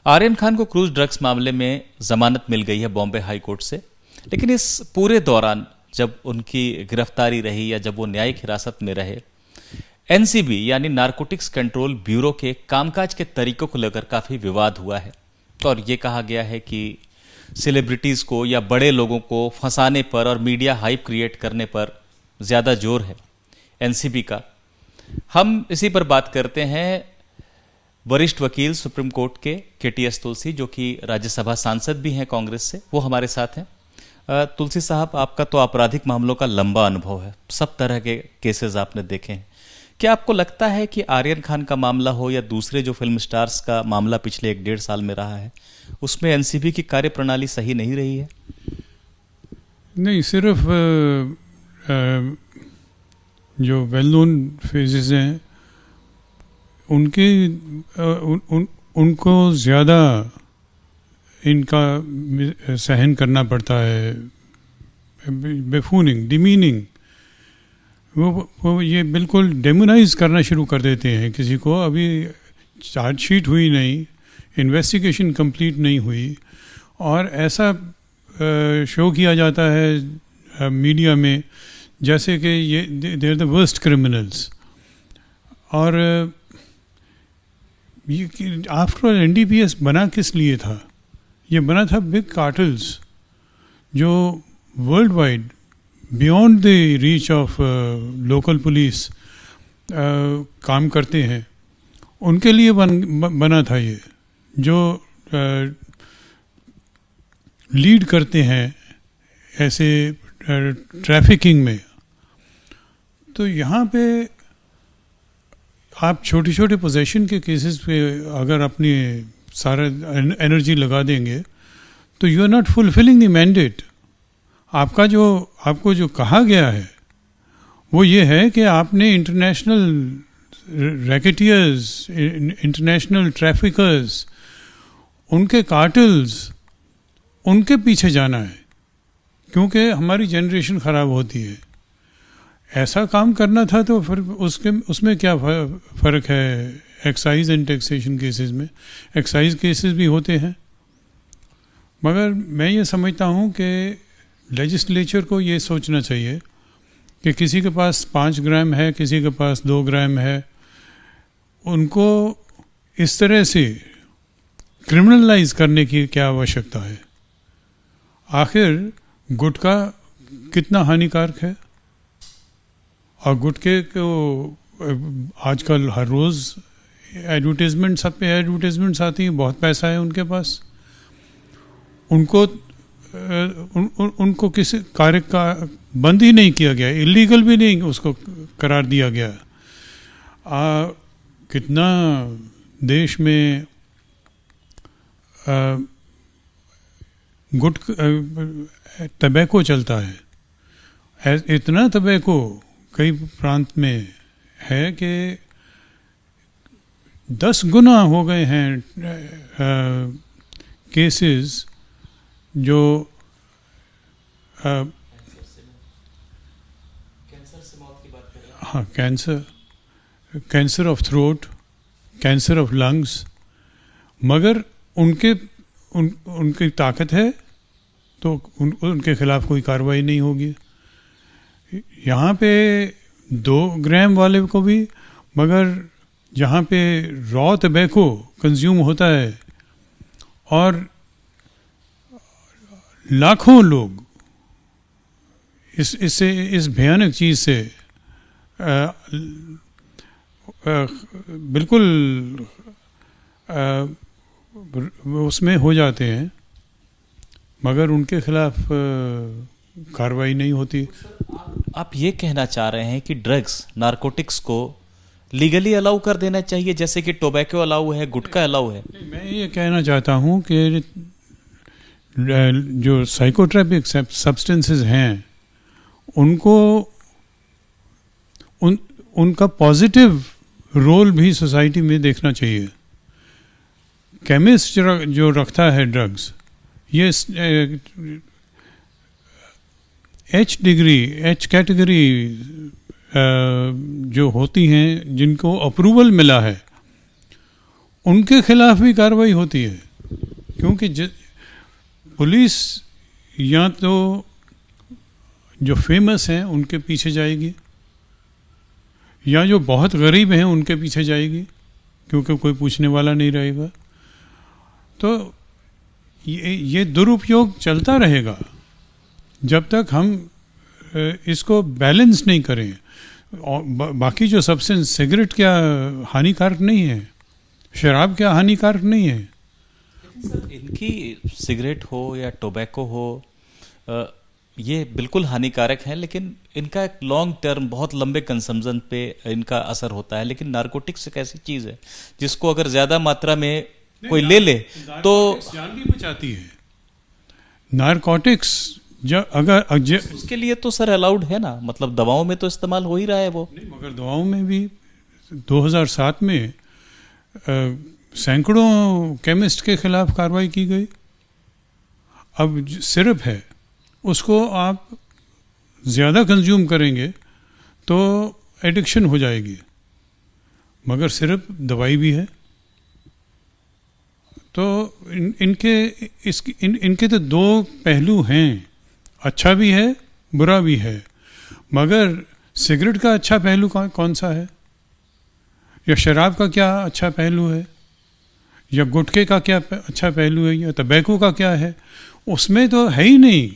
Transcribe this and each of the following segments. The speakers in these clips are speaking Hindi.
आर्यन खान को क्रूज ड्रग्स मामले में जमानत मिल गई है बॉम्बे हाई कोर्ट से, लेकिन इस पूरे दौरान जब उनकी गिरफ्तारी रही या जब वो न्यायिक हिरासत में रहे, एनसीबी यानी नारकोटिक्स कंट्रोल ब्यूरो के कामकाज के तरीकों को लेकर काफी विवाद हुआ है। और ये कहा गया है कि सेलिब्रिटीज को या बड़े लोगों को फंसाने पर और मीडिया हाइप क्रिएट करने पर ज्यादा जोर है एनसीबी का। हम इसी पर बात करते हैं वरिष्ठ वकील सुप्रीम कोर्ट के केटीएस तुलसी, जो कि राज्यसभा सांसद भी हैं कांग्रेस से, वो हमारे साथ हैं। तुलसी साहब, आपका तो आपराधिक मामलों का लंबा अनुभव है, सब तरह के केसेस आपने देखे हैं। क्या आपको लगता है कि आर्यन खान का मामला हो या दूसरे जो फिल्म स्टार्स का मामला पिछले 1-1.5 साल में रहा है, उसमें एनसीबी की कार्यप्रणाली सही नहीं रही है? नहीं, सिर्फ जो वेल नोन फेजेस हैं उनके उनको ज़्यादा इनका सहन करना पड़ता है, बेफूनिंग, डिमीनिंग। वो ये बिल्कुल डेमोनाइज करना शुरू कर देते हैं किसी को। अभी चार्जशीट हुई नहीं, इन्वेस्टिगेशन कंप्लीट नहीं हुई, और ऐसा शो किया जाता है मीडिया में जैसे कि ये they are the worst criminals. और आफ्टर ऑल एनडीपीएस बना किस लिए था? ये बना था बिग कार्टल्स जो world wide beyond the reach of local police काम करते हैं, उनके लिए बना था ये, जो लीड करते हैं ऐसे ट्रैफिकिंग में। तो यहाँ पे आप छोटे छोटे पोजेशन के केसेस पे अगर अपनी सारा एनर्जी लगा देंगे तो you are not fulfilling the mandate. आपको जो कहा गया है वो ये है कि आपने इंटरनेशनल रैकेटियर्स, इंटरनेशनल ट्रैफिकर्स, उनके कार्टल्स, उनके पीछे जाना है, क्योंकि हमारी जनरेशन ख़राब होती है। ऐसा काम करना था तो फिर उसमें क्या फ़र्क है एक्साइज एंड टैक्सेशन केसेस में? एक्साइज केसेस भी होते हैं, मगर मैं ये समझता हूँ कि लेजिस्लेचर को ये सोचना चाहिए कि किसी के पास 5 ग्राम है, किसी के पास 2 ग्राम है, उनको इस तरह से क्रिमिनलाइज करने की क्या आवश्यकता है? आखिर गुटखा कितना हानिकारक है, और गुटखे को आजकल हर रोज़ एडवर्टीजमेंट, सब पे एडवर्टीजमेंट्स आती हैं, बहुत पैसा है उनके पास। उनको किसी कार्य का बंद ही नहीं किया गया, इलीगल भी नहीं उसको करार दिया गया। कितना देश में तंबाकू चलता है, इतना तंबाकू कई प्रांत में है कि 10 गुना हो गए हैं केसेस जो कैंसर से मौत की बात कर रहे हैं। हाँ, cancer of throat, cancer of lungs. मगर उनकी ताकत है तो उनके खिलाफ कोई कार्रवाई नहीं होगी। यहाँ पे 2 ग्राम वाले को भी, मगर जहाँ पे रॉ टबैको कंज्यूम होता है और लाखों लोग इस भयानक चीज़ से बिल्कुल उसमें हो जाते हैं, मगर उनके खिलाफ कार्रवाई नहीं होती। आप ये कहना चाह रहे हैं कि ड्रग्स, नारकोटिक्स को लीगली अलाउ कर देना चाहिए, जैसे कि टोबैको अलाउ है, गुटखा अलाउ है? मैं ये कहना चाहता हूँ कि जो साइकोट्रैपिक सब्सटेंसेस हैं उनको उनका पॉजिटिव रोल भी सोसाइटी में देखना चाहिए। केमिस्ट जो रखता है ड्रग्स, ये एच कैटेगरी जो होती हैं, जिनको अप्रूवल मिला है, उनके खिलाफ भी कार्रवाई होती है। क्योंकि पुलिस या तो जो फेमस हैं उनके पीछे जाएगी, या जो बहुत गरीब हैं उनके पीछे जाएगी, क्योंकि कोई पूछने वाला नहीं रहेगा। तो ये दुरुपयोग चलता रहेगा जब तक हम इसको बैलेंस नहीं करें। और बाकी जो सब्सटेंस, सिगरेट क्या हानिकारक नहीं है, शराब क्या हानिकारक नहीं है। सर, इनकी सिगरेट हो या टोबैको हो, ये बिल्कुल हानिकारक है, लेकिन इनका एक लॉन्ग टर्म, बहुत लंबे कंजम्पशन पे इनका असर होता है। लेकिन नारकोटिक्स एक ऐसी चीज है जिसको अगर ज्यादा मात्रा में कोई ले ले तो जान भी बचाती है। नारकोटिक्स उसके लिए तो सर अलाउड है ना, मतलब दवाओं में तो इस्तेमाल हो ही रहा है वो। नहीं, मगर दवाओं में भी 2007 में सैकड़ों केमिस्ट के खिलाफ कार्रवाई की गई। अब सिरप है, उसको आप ज़्यादा कंज्यूम करेंगे तो एडिक्शन हो जाएगी, मगर सिर्फ दवाई भी है। तो इनके तो दो पहलू हैं, अच्छा भी है बुरा भी है। मगर सिगरेट का अच्छा पहलू कौन सा है, या शराब का क्या अच्छा पहलू है, या गुटखे का क्या अच्छा पहलू है, या तंबाकू का क्या है, उसमें तो है ही नहीं।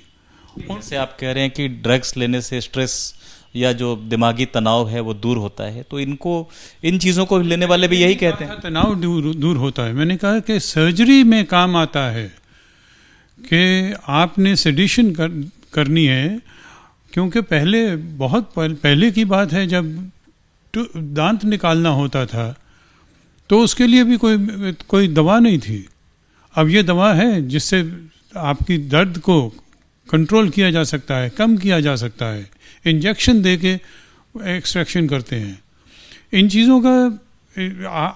जैसे आप कह रहे हैं कि ड्रग्स लेने से स्ट्रेस या जो दिमागी तनाव है वो दूर होता है, तो इन चीज़ों को लेने वाले भी यही कहते हैं तनाव दूर होता है। मैंने कहा कि सर्जरी में काम आता है कि आपने सेडिशन करनी है, क्योंकि बहुत पहले की बात है जब दांत निकालना होता था तो उसके लिए भी कोई दवा नहीं थी। अब ये दवा है जिससे आपकी दर्द को कंट्रोल किया जा सकता है, कम किया जा सकता है। इंजेक्शन दे के एक्सट्रैक्शन करते हैं। इन चीज़ों का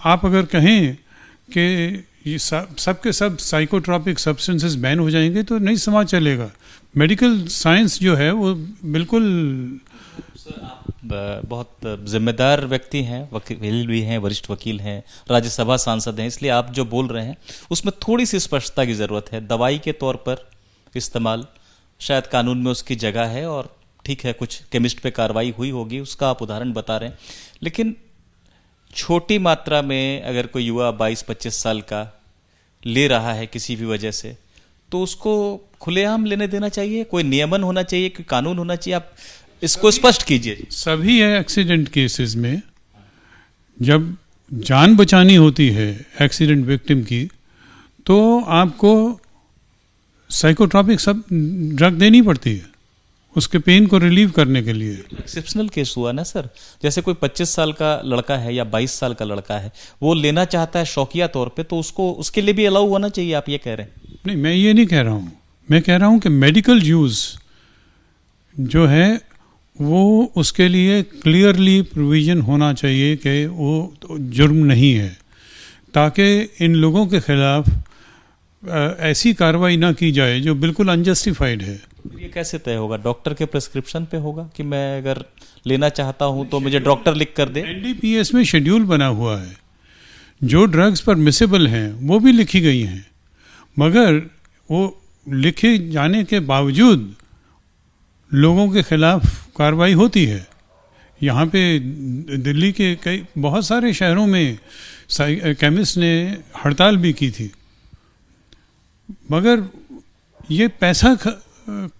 आप अगर कहें कि ये सब के सब साइकोट्रॉपिक सब्सटेंसेस बैन हो जाएंगे तो नहीं समाज चलेगा। मेडिकल साइंस जो है वो बिल्कुल। आप बहुत जिम्मेदार व्यक्ति हैं, वकील भी हैं, वरिष्ठ वकील हैं, राज्यसभा सांसद हैं, इसलिए आप जो बोल रहे हैं उसमें थोड़ी सी स्पष्टता की ज़रूरत है। दवाई के तौर पर इस्तेमाल शायद कानून में उसकी जगह है, और ठीक है कुछ केमिस्ट पे कार्रवाई हुई होगी, उसका आप उदाहरण बता रहे हैं। लेकिन छोटी मात्रा में अगर कोई युवा 22-25 साल का ले रहा है किसी भी वजह से, तो उसको खुलेआम लेने देना चाहिए, कोई नियमन होना चाहिए, कोई कानून होना चाहिए। आप इसको स्पष्ट कीजिए। सभी एक्सीडेंट केसेस में जब जान बचानी होती है एक्सीडेंट विक्टिम की, तो आपको साइकोट्रॉपिक सब ड्रग देनी पड़ती है उसके पेन को रिलीव करने के लिए। एक्सेप्शनल केस हुआ ना सर, जैसे कोई 25 साल का लड़का है या 22 साल का लड़का है, वो लेना चाहता है शौकिया तौर पे, तो उसके लिए भी अलाउ होना चाहिए, आप ये कह रहे हैं? नहीं, मैं ये नहीं कह रहा हूँ। मैं कह रहा हूँ कि मेडिकल यूज़ जो है वो उसके लिए क्लियरली प्रोविजन होना चाहिए कि वो जुर्म नहीं है, ताकि इन लोगों के खिलाफ ऐसी कार्रवाई ना की जाए जो बिल्कुल अनजस्टिफाइड है। ये कैसे तय होगा? डॉक्टर के प्रिस्क्रिप्शन पे होगा कि मैं अगर लेना चाहता हूं तो मुझे डॉक्टर लिख कर दे? एनडीपीएस में शेड्यूल बना हुआ है, जो ड्रग्स परमिसिबल हैं वो भी लिखी गई हैं, मगर वो लिखे जाने के बावजूद लोगों के खिलाफ कार्रवाई होती है। यहाँ पे दिल्ली के बहुत सारे शहरों में केमिस्ट ने हड़ताल भी की थी, मगर ये पैसा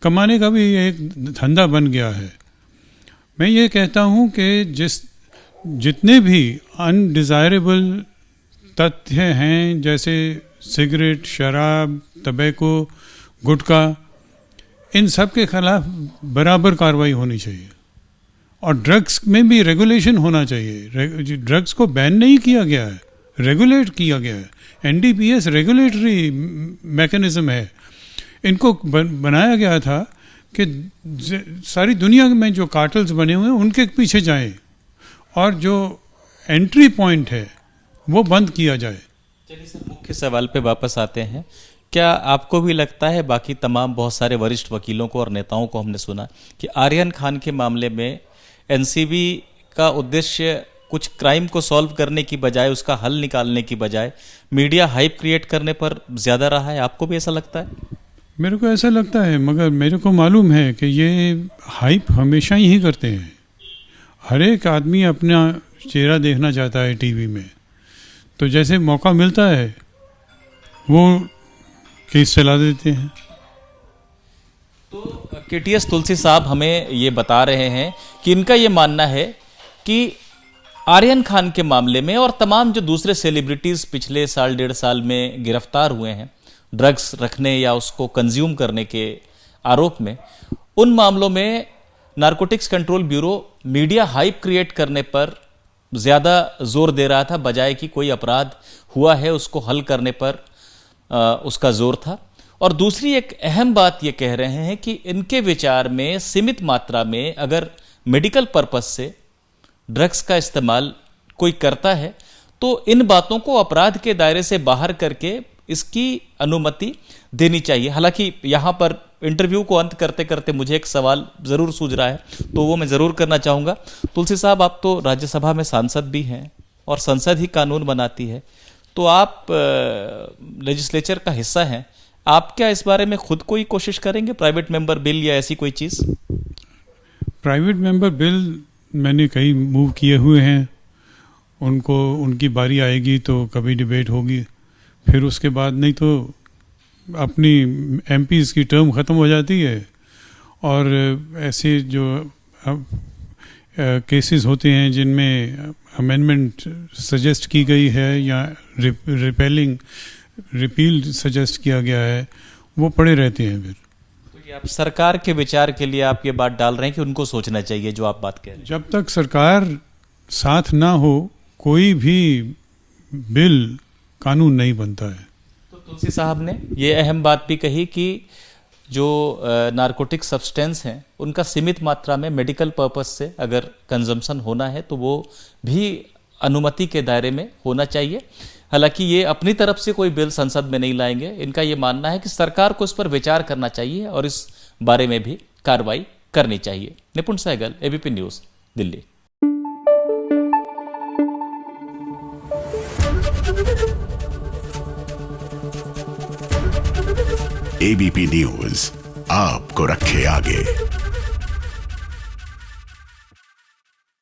कमाने का भी एक धंधा बन गया है। मैं ये कहता हूँ कि जितने भी अनडिज़ायरेबल तथ्य हैं, जैसे सिगरेट, शराब, तंबाकू, गुटखा, इन सब के खिलाफ बराबर कार्रवाई होनी चाहिए। और ड्रग्स में भी रेगुलेशन होना चाहिए। ड्रग्स को बैन नहीं किया गया है, रेगुलेट किया गया है। एनडीपीएस रेगुलेटरी मैकेनिज्म है। इनको बनाया गया था कि सारी दुनिया में जो कार्टल्स बने हुए हैं उनके पीछे जाएं, और जो एंट्री पॉइंट है वो बंद किया जाए। चलिए सर, मुख्य सवाल पे वापस आते हैं। क्या आपको भी लगता है, बाकी तमाम बहुत सारे वरिष्ठ वकीलों को और नेताओं को हमने सुना, कि आर्यन खान के मामले में एनसीबी का उद्देश्य कुछ क्राइम को सॉल्व करने की बजाय, उसका हल निकालने की बजाय मीडिया हाइप क्रिएट करने पर ज़्यादा रहा है? आपको भी ऐसा लगता है? मेरे को ऐसा लगता है, मगर मेरे को मालूम है कि ये हाइप हमेशा ही करते हैं। हर एक आदमी अपना चेहरा देखना चाहता है टीवी में, तो जैसे मौका मिलता है वो केस चला देते हैं। तो केटीएस तुलसी साहब हमें ये बता रहे हैं कि इनका ये मानना है कि आर्यन खान के मामले में और तमाम जो दूसरे सेलिब्रिटीज़ पिछले साल 1.5 साल में गिरफ्तार हुए हैं ड्रग्स रखने या उसको कंज्यूम करने के आरोप में, उन मामलों में narcotics control bureau media hype create करने पर ज़्यादा जोर दे रहा था, बजाय कि कोई अपराध हुआ है उसको हल करने पर उसका जोर था। और दूसरी एक अहम बात ये कह रहे हैं कि इनके विचार में सीमित मात्रा में अगर मेडिकल पर्पस से ड्रग्स का इस्तेमाल कोई करता है तो इन बातों को अपराध के दायरे से बाहर करके इसकी अनुमति देनी चाहिए। हालांकि यहाँ पर इंटरव्यू को अंत करते करते मुझे एक सवाल ज़रूर सूझ रहा है, तो वो मैं ज़रूर करना चाहूँगा। तुलसी साहब, आप तो राज्यसभा में सांसद भी हैं और संसद ही कानून बनाती है, तो आप लेजिस्लेचर का हिस्सा हैं। आप क्या इस बारे में खुद कोई कोशिश करेंगे, प्राइवेट मेंबर बिल या ऐसी कोई चीज़? प्राइवेट मेंबर बिल मैंने कई मूव किए हुए हैं, उनको उनकी बारी आएगी तो कभी डिबेट होगी, फिर उसके बाद नहीं तो अपनी एमपीज़ की टर्म ख़त्म हो जाती है और ऐसे जो केसेस होते हैं जिनमें अमेंडमेंट सजेस्ट की गई है या रिपील सजेस्ट किया गया है, वो पड़े रहते हैं। फिर तो ये आप सरकार के विचार के लिए आप ये बात डाल रहे हैं कि उनको सोचना चाहिए, जो आप बात कह रहे हैं। जब तक सरकार साथ ना हो कोई भी बिल कानून नहीं बनता है। तो तुलसी साहब ने ये अहम बात भी कही कि जो नारकोटिक सब्सटेंस हैं उनका सीमित मात्रा में मेडिकल पर्पस से अगर कंजम्पशन होना है तो वो भी अनुमति के दायरे में होना चाहिए। हालांकि ये अपनी तरफ से कोई बिल संसद में नहीं लाएंगे, इनका ये मानना है कि सरकार को इस पर विचार करना चाहिए और इस बारे में भी कार्रवाई करनी चाहिए। Nipun Sehgal, ABP news, Delhi. ABP news आपको रखे आगे।